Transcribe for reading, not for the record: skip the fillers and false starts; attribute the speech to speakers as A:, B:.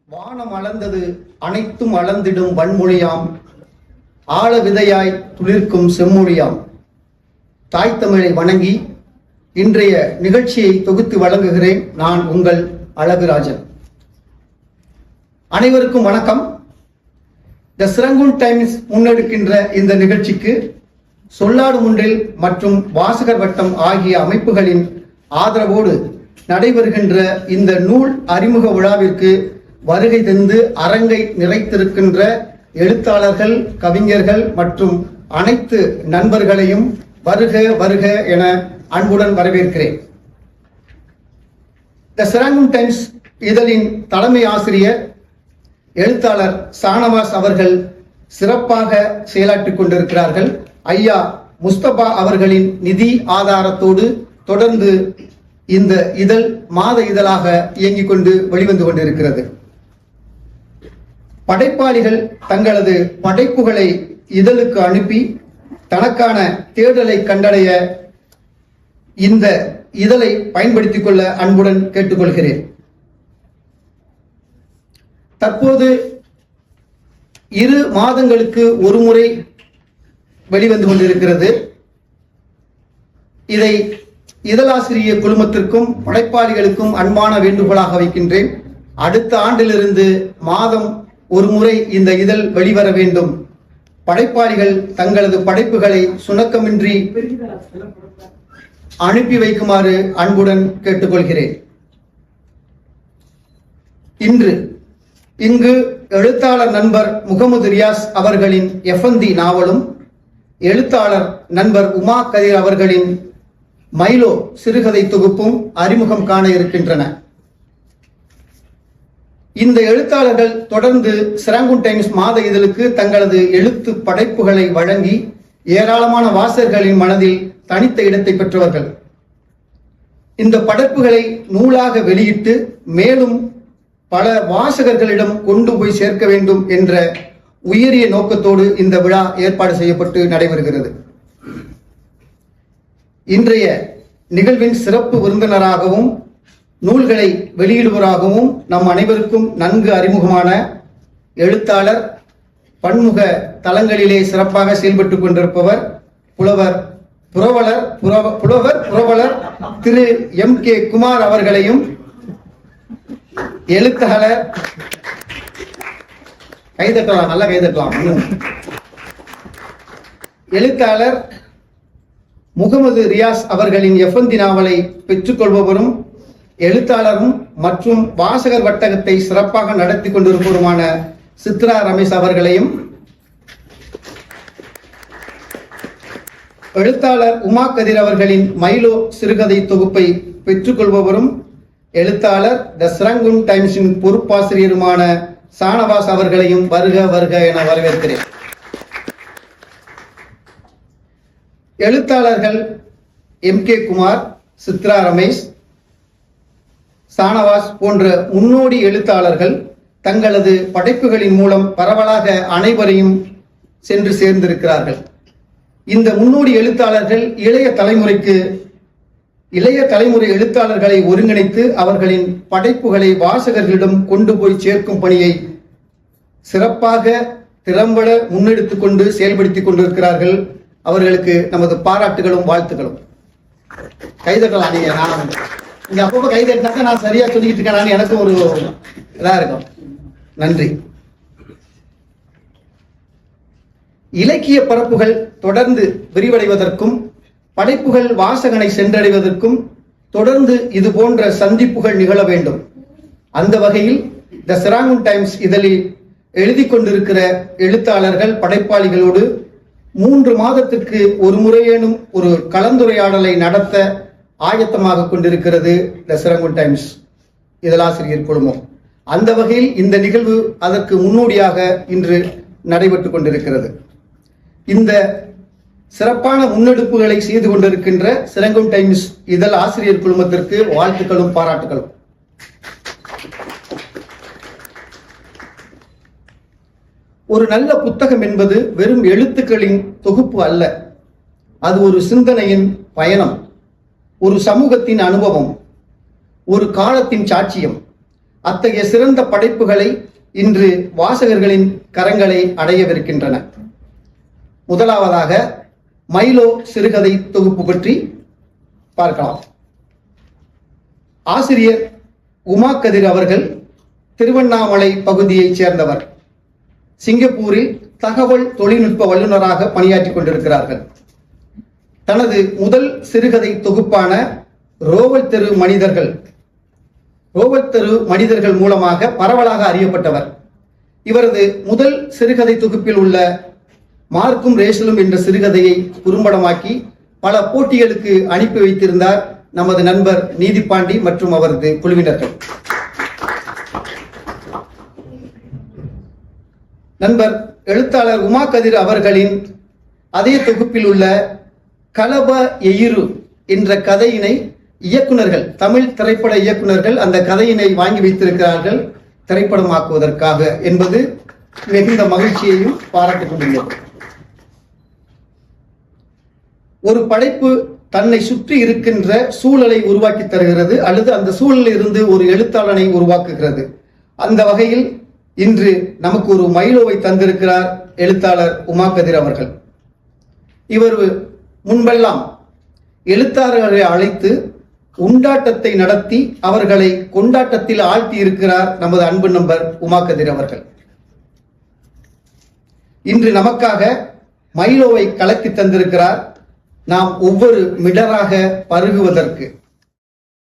A: வானம் அளந்தது அனைத்தும் அளந்திடும் வன்மொழியாம், ஆழ விதையாய் துளிர்க்கும் செம்மொழியாம். தாய் தமிழை வணங்கி இன்றைய நிகழ்ச்சியை தொகுத்து வழங்குகிறேன். நான் உங்கள் அழகுராஜன். அனைவருக்கும் வணக்கம். த சிரங்குன் டைம்ஸ் முன்னெடுக்கின்ற இந்த நிகழ்ச்சிக்கு சொல்லாடு முன்றில் மற்றும் வாசகர் வட்டம் ஆகிய அமைப்புகளின் ஆதரவோடு நடைபெறுகின்ற இந்த நூல் அறிமுக விழாவிற்கு வருகை தந்து அரங்கை நிறைத்திருக்கின்ற எழுத்தாளர்கள், கவிஞர்கள் மற்றும் அனைத்து நண்பர்களையும் வருக வருக என அன்புடன் வரவேற்கிறேன். த சிரங்குன் டைம்ஸ் இதழின் தலைமை ஆசிரியர் எழுத்தாளர் ஷானவாஸ் அவர்கள் சிறப்பாக செயலாற்றிக் கொண்டிருக்கிறார்கள். ஐயா முஸ்தபா அவர்களின் நிதி ஆதாரத்தோடு தொடர்ந்து இந்த இதழ் மாத இதழாக இயங்கிக் கொண்டு வெளிவந்து கொண்டிருக்கிறது. படைப்பாளிகள் தங்களது படைப்புகளை இதழுக்கு அனுப்பி தனக்கான தேடலை கண்டடைய இந்த இதழை பயன்படுத்திக் கொள்ள அன்புடன் கேட்டுக்கொள்கிறேன். தற்போது 2 மாதங்களுக்கு ஒரு முறை வெளிவந்து கொண்டிருக்கிறது. இதை இதழாசிரியர் குழுமத்திற்கும் படைப்பாளிகளுக்கும் அன்பான வேண்டுகோளாக வைக்கின்றேன். அடுத்த ஆண்டிலிருந்து மாதம் ஒரு முறை இந்த இதழ் வெளிவர வேண்டும். படைப்பாளிகள் தங்களது படைப்புகளை சுணக்கமின்றி அனுப்பி வைக்குமாறு அன்புடன் கேட்டுக்கொள்கிறேன். இங்கு எழுத்தாளர் நண்பர் முகமது ரியாஸ் அவர்களின் எஃப்எந்தி நாவலும், எழுத்தாளர் நண்பர் உமா கதிர் அவர்களின் மைலோ சிறுகதை தொகுப்பும் அறிமுகம் காண இருக்கின்றன. இந்த எழுத்தாளர்கள் தொடர்ந்து சிரங்குன் டைம்ஸ் மாத இதழுக்கு தங்களது எழுத்து படைப்புகளை வழங்கி ஏராளமான வாசகர்களின் மனதில் தனித்த இடத்தை பெற்றவர்கள். இந்த படைப்புகளை நூலாக வெளியிட்டு மேலும் பல வாசகர்களிடம் கொண்டு போய் சேர்க்க வேண்டும் என்ற உயரிய நோக்கத்தோடு இந்த விழா ஏற்பாடு செய்யப்பட்டு நடைபெறுகிறது. இன்றைய நிகழ்வின் சிறப்பு விருந்தினராகவும் நூல்களை வெளியிடுவராகவும் நம் அனைவருக்கும் நன்கு அறிமுகமான எழுத்தாளர், பன்முக தளங்களிலே சிறப்பாக செயல்பட்டுக் கொண்டிருப்பவர், புரவலர் திரு எம் கே குமார் அவர்களையும், எழுத்தாளர் கைதட்டலாம், நல்லா கைதட்டலாம், எழுத்தாளர் முகமது ரியாஸ் அவர்களின் எஃப்எந்தி நாவலை பெற்றுக்கொள்பவரும் எழுத்தாளரும் மற்றும் வாசகர் வட்டகத்தை சிறப்பாக நடத்தி கொண்டிருப்பவருமான சித்ரா ரமேஷ் அவர்களையும், எழுத்தாளர் உமா கதிர் அவர்களின் மைலோ சிறுகதை தொகுப்பை பெற்றுக்கொள்பவரும் எழுத்தாளர் த சிரங்குன் டைம்ஸின் பொறுப்பாசிரியருமான ஷானவாஸ் அவர்களையும் வருக வருக என வரவேற்கிறேன். எழுத்தாளர்கள் எம் கே குமார், சித்ரா ரமேஷ், ஷானவாஸ் போன்ற முன்னோடி எழுத்தாளர்கள் தங்களது படைப்புகளின் மூலம் பரவலாக அனைவரையும் சென்று சேர்ந்திருக்கிறார்கள். இந்த முன்னோடி எழுத்தாளர்கள் இளைய தலைமுறை எழுத்தாளர்களை ஒருங்கிணைத்து அவர்களின் படைப்புகளை வாசகர்களிடம் கொண்டு போய் சேர்க்கும் பணியை சிறப்பாக திறம்பட முன்னெடுத்துக் கொண்டு செயல்படுத்திக் கொண்டிருக்கிறார்கள். அவர்களுக்கு நமது பாராட்டுகளும் வாழ்த்துக்களும். கைதட்டலாம். நீங்க அப்பப்போ கைதட்டாக்க நான் சரியா சொல்லிட்டு இருக்கேன், எனக்கும் ஒரு இதா இருக்கும். நன்றி. இலக்கிய பரப்புகள் தொடர்ந்து விரிவடைவதற்கும் படைப்புகள் வாசகனை சென்றடைவதற்கும் தொடர்ந்து இது போன்ற சந்திப்புகள் நிகழ வேண்டும். அந்த வகையில் த சிரங்குன் டைம்ஸ் இதழில் எழுதி கொண்டிருக்கிற எழுத்தாளர்கள், படைப்பாளிகளோடு 3 மாதத்திற்கு ஒரு முறையேனும் ஒரு கலந்துரையாடலை நடத்த ஆயத்தமாக கொண்டிருக்கிறது த சிரங்குன் டைம்ஸ் இதழாசிரியர் குழுமம். அந்த வகையில் இந்த நிகழ்வு அதற்கு முன்னோடியாக இன்று நடைபெற்றுக் கொண்டிருக்கிறது. இந்த சிறப்பான முன்னெடுப்புகளை செய்து கொண்டிருக்கின்ற சிரங்குன் டைம்ஸ் இதழ் ஆசிரியர் குழுமத்திற்கு வாழ்த்துக்களும் பாராட்டுகளும். ஒரு நல்ல புத்தகம் என்பது வெறும் எழுத்துக்களின் தொகுப்பு அல்ல. அது ஒரு சிந்தனையின் பயணம், ஒரு சமூகத்தின் அனுபவம், ஒரு காலத்தின் சாட்சியம். அத்தகைய சிறந்த படைப்புகளை இன்று வாசகர்களின் கரங்களை அடையவிருக்கின்றன. முதலாவதாக மைலோ சிறுகதை தொகுப்பு பற்றி பார்க்கலாம். ஆசிரியர் உமா கதிர் அவர்கள் திருவண்ணாமலை பகுதியைச் சேர்ந்தவர். சிங்கப்பூரில் தகவல் தொழில்நுட்ப வல்லுநராக பணியாற்றிக் கொண்டிருக்கிறார்கள். தனது முதல் சிறுகதை தொகுப்பான ரோவல் தெரு மனிதர்கள் மூலமாக பரவலாக அறியப்பட்டவர். இவரது முதல் சிறுகதை தொகுப்பில் உள்ள மார்க்கும் ரேஷலும் என்ற சிறுகதையை குறும்படமாக்கி பல போட்டிகளுக்கு அனுப்பி வைத்திருந்தார் நமது நண்பர் நீதிபாண்டி மற்றும் அவரது குழுவினர்கள். நண்பர் எழுத்தாளர் உமா கதிர் அவர்களின் அதே தொகுப்பில் உள்ள கலப எயிரு என்ற கதையினை இயக்குனர்கள், தமிழ் திரைப்பட இயக்குனர்கள் அந்த கதையினை வாங்கி வைத்திருக்கிறார்கள் திரைப்படமாக்குவதற்காக என்பது மிகுந்த மகிழ்ச்சியையும் பாராட்டிக் கொண்டுள்ளது. ஒரு படைப்பு தன்னை சுற்றி இருக்கின்ற சூழலை உருவாக்கி தருகிறது அல்லது அந்த சூழலில் இருந்து ஒரு எழுத்தாளனை உருவாக்குகிறது. அந்த வகையில் இன்று நமக்கு ஒரு மைலோவை தந்திருக்கிறார் எழுத்தாளர் உமா கதிர் அவர்கள். இவர் முன்பெல்லாம் எழுத்தாளர்களை அழைத்து உண்டாட்டத்தை நடத்தி அவர்களை கொண்டாட்டத்தில் ஆழ்த்தி இருக்கிறார் நமது அன்பு நண்பர் உமா கதிர் அவர்கள். இன்று நமக்காக மைலோவை கலக்கி தந்திருக்கிறார், நாம் ஒவ்வொரு மிடராக பருகுவதற்கு.